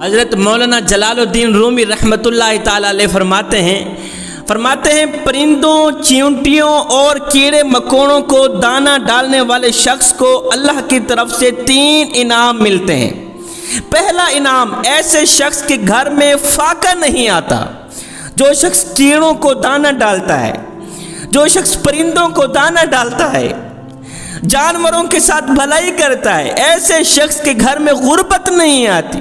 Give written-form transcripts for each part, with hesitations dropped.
حضرت مولانا جلال الدین رومی رحمۃ اللہ تعالی علیہ فرماتے ہیں پرندوں، چیونٹیوں اور کیڑے مکوڑوں کو دانہ ڈالنے والے شخص کو اللہ کی طرف سے 3 انعام ملتے ہیں۔ پہلا انعام، ایسے شخص کے گھر میں فاقہ نہیں آتا۔ جو شخص کیڑوں کو دانہ ڈالتا ہے، جو شخص پرندوں کو دانہ ڈالتا ہے، جانوروں کے ساتھ بھلائی کرتا ہے، ایسے شخص کے گھر میں غربت نہیں آتی،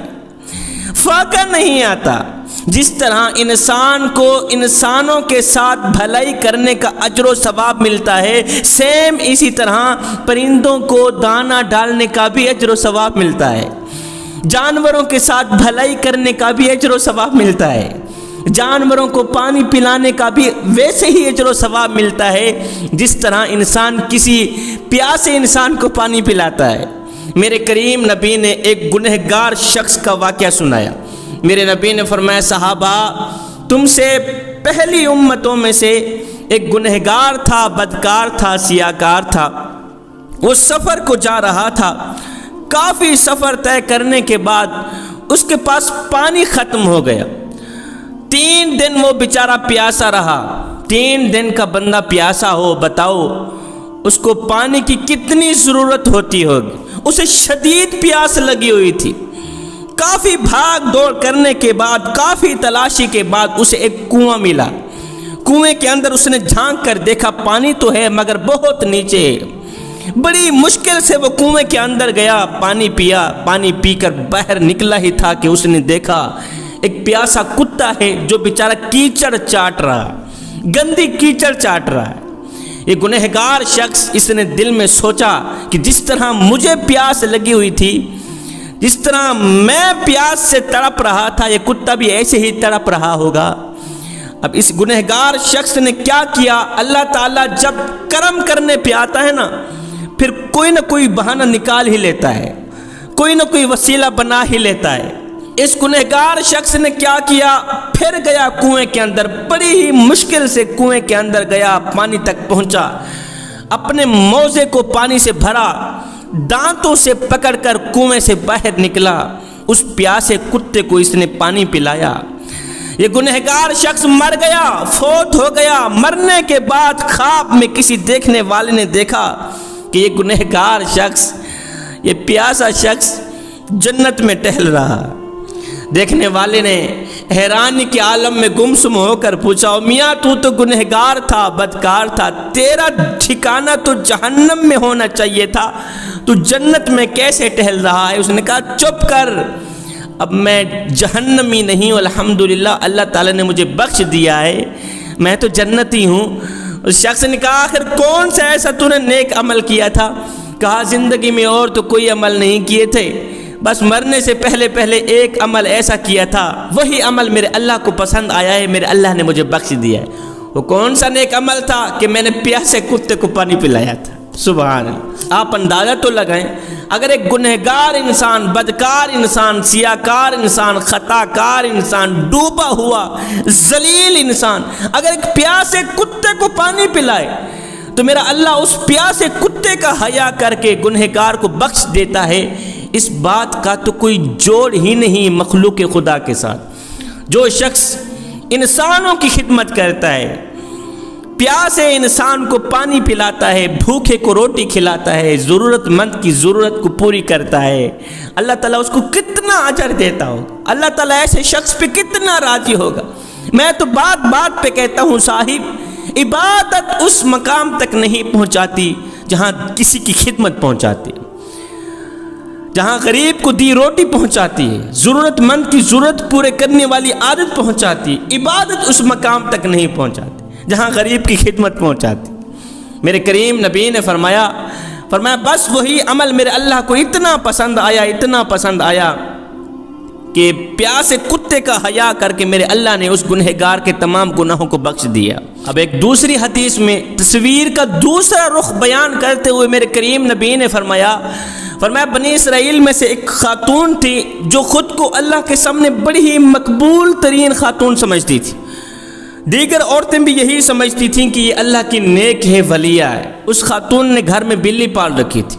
فاقہ نہیں آتا۔ جس طرح انسان کو انسانوں کے ساتھ بھلائی کرنے کا اجر و ثواب ملتا ہے، سیم اسی طرح پرندوں کو دانہ ڈالنے کا بھی اجر و ثواب ملتا ہے، جانوروں کے ساتھ بھلائی کرنے کا بھی اجر و ثواب ملتا ہے، جانوروں کو پانی پلانے کا بھی ویسے ہی اجر و ثواب ملتا ہے جس طرح انسان کسی پیاسے انسان کو پانی پلاتا ہے۔ میرے کریم نبی نے ایک گنہگار شخص کا واقعہ سنایا۔ میرے نبی نے فرمایا، صحابہ، تم سے پہلی امتوں میں سے ایک گنہگار تھا، بدکار تھا، سیاکار تھا۔ وہ سفر کو جا رہا تھا۔ کافی سفر طے کرنے کے بعد اس کے پاس پانی ختم ہو گیا۔ 3 دن وہ بیچارہ پیاسا رہا۔ 3 دن کا بندہ پیاسا ہو، بتاؤ اس کو پانی کی کتنی ضرورت ہوتی ہوگی۔ اسے شدید پیاس لگی ہوئی تھی۔ کافی بھاگ دوڑ کرنے کے بعد، کافی تلاشی کے بعد اسے ایک کنواں ملا۔ کنویں کے اندر اس نے جھانک کر دیکھا، پانی تو ہے مگر بہت نیچے ہے۔ بڑی مشکل سے وہ کنویں کے اندر گیا، پانی پیا۔ پانی پی کر باہر نکلا ہی تھا کہ اس نے دیکھا ایک پیاسا کتا ہے جو بیچارہ کیچڑ چاٹ رہا، گندی کیچڑ چاٹ رہا ہے۔ یہ گنہگار شخص، اس نے دل میں سوچا کہ جس طرح مجھے پیاس لگی ہوئی تھی، جس طرح میں پیاس سے تڑپ رہا تھا، یہ کتا بھی ایسے ہی تڑپ رہا ہوگا۔ اب اس گنہگار شخص نے کیا کیا؟ اللہ تعالیٰ جب کرم کرنے پہ آتا ہے نا، پھر کوئی نہ کوئی بہانہ نکال ہی لیتا ہے، کوئی نہ کوئی وسیلہ بنا ہی لیتا ہے۔ اس گنہگار شخص نے کیا کیا؟ پھر گیا کنویں کے اندر، بڑی ہی مشکل سے کنویں کے اندر گیا، پانی تک پہنچا، اپنے موزے کو پانی سے بھرا، دانتوں سے پکڑ کر کنویں سے باہر نکلا۔ اس پیاسے کتے کو اس نے پانی پلایا۔ یہ گنہگار شخص مر گیا، فوت ہو گیا۔ مرنے کے بعد خواب میں کسی دیکھنے والے نے دیکھا کہ یہ گنہگار شخص، یہ پیاسا شخص جنت میں ٹہل رہا۔ دیکھنے والے نے حیرانی کے عالم میں گمسم ہو کر پوچھا، میاں تو گنہگار تھا، بدکار تھا، تیرا ٹھکانہ تو جہنم میں ہونا چاہیے تھا، تو جنت میں کیسے ٹہل رہا ہے؟ اس نے کہا، چپ کر، اب میں جہنمی نہیں ہوں، الحمدللہ اللہ تعالیٰ نے مجھے بخش دیا ہے، میں تو جنتی ہوں۔ اس شخص نے کہا، آخر کون سا ایسا تو نے نیک عمل کیا تھا؟ کہا، زندگی میں اور تو کوئی عمل نہیں کیے تھے، بس مرنے سے پہلے ایک عمل ایسا کیا تھا، وہی عمل میرے اللہ کو پسند آیا ہے، میرے اللہ نے مجھے بخش دیا ہے۔ وہ کون سا نیک عمل تھا؟ کہ میں نے پیاسے کتے کو پانی پلایا تھا۔ سبحان اللہ۔ آپ اندازہ تو لگائیں، اگر ایک گنہگار انسان، بدکار انسان، سیاکار انسان، خطا کار انسان، ڈوبا ہوا ذلیل انسان اگر ایک پیاسے کتے کو پانی پلائے تو میرا اللہ اس پیاسے کتے کا حیا کر کے گنہگار کو بخش دیتا ہے۔ اس بات کا تو کوئی جوڑ ہی نہیں مخلوق خدا کے ساتھ۔ جو شخص انسانوں کی خدمت کرتا ہے، پیاسے انسان کو پانی پلاتا ہے، بھوکے کو روٹی کھلاتا ہے، ضرورت مند کی ضرورت کو پوری کرتا ہے، اللہ تعالیٰ اس کو کتنا اجر دیتا ہوگا، اللہ تعالیٰ ایسے شخص پہ کتنا راضی ہوگا۔ میں تو بات بات پہ کہتا ہوں، صاحب، عبادت اس مقام تک نہیں پہنچاتی جہاں کسی کی خدمت پہنچاتی، جہاں غریب کو دی روٹی پہنچاتی ہے، ضرورت مند کی ضرورت پورے کرنے والی عادت پہنچاتی۔ عبادت اس مقام تک نہیں پہنچاتی جہاں غریب کی خدمت پہنچاتی۔ میرے کریم نبی نے فرمایا بس وہی عمل میرے اللہ کو اتنا پسند آیا کہ پیاسے کتے کا حیا کر کے میرے اللہ نے اس گنہگار کے تمام گناہوں کو بخش دیا۔ اب ایک دوسری حدیث میں تصویر کا دوسرا رخ بیان کرتے ہوئے میرے کریم نبی نے فرمایا بنی اسرائیل میں سے ایک خاتون تھی جو خود کو اللہ کے سامنے بڑی ہی مقبول ترین خاتون سمجھتی تھی۔ دیگر عورتیں بھی یہی سمجھتی تھیں کہ یہ اللہ کی نیک ہے، ولیہ ہے۔ اس خاتون نے گھر میں بلی پال رکھی تھی۔